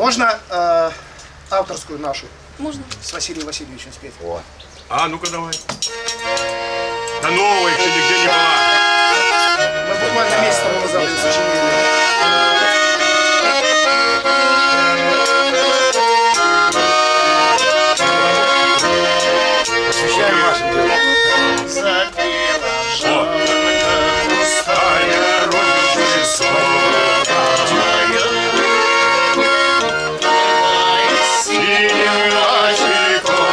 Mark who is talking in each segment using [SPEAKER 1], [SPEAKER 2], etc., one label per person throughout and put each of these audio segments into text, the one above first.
[SPEAKER 1] Можно авторскую нашу
[SPEAKER 2] Можно.
[SPEAKER 1] с Василием Васильевичем спеть?
[SPEAKER 3] О.
[SPEAKER 4] А, ну-ка давай. Да новая еще нигде не была.
[SPEAKER 1] Мы буквально месяц тому назад ее сочинили.
[SPEAKER 3] Посвящаем вашим делам.
[SPEAKER 5] Запела
[SPEAKER 4] О.
[SPEAKER 5] пустая рожа синим очагом.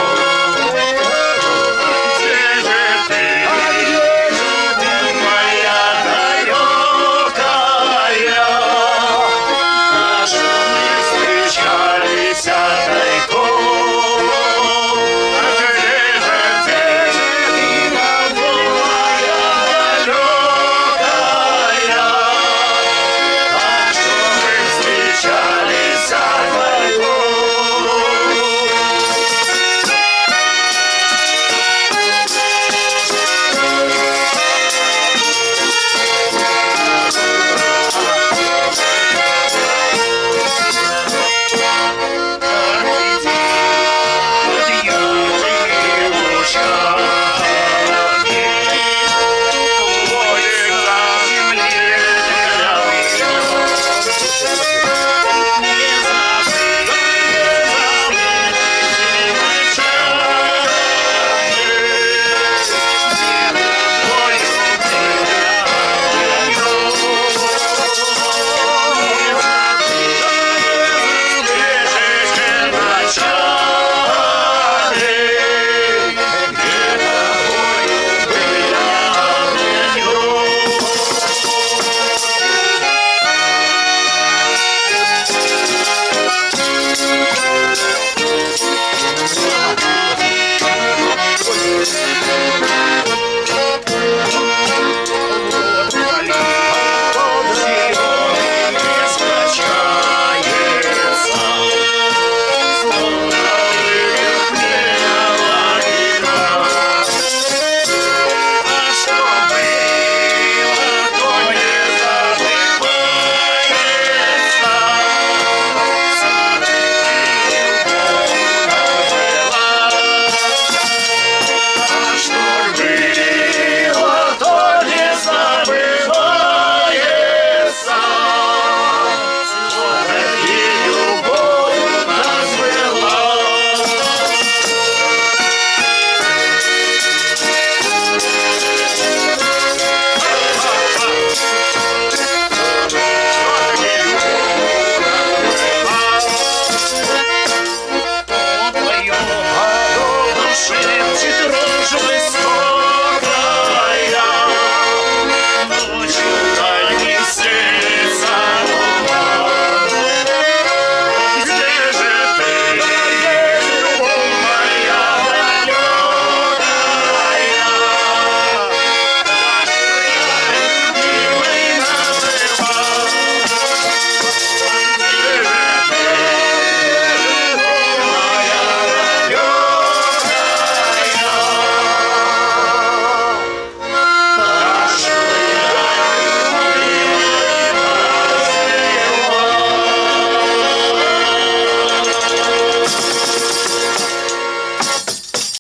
[SPEAKER 5] Где же ты, моя далекая? Нашу мы встречались тайком. Где же ты, моя далекая? Нашу мы встречались тайком. Начало.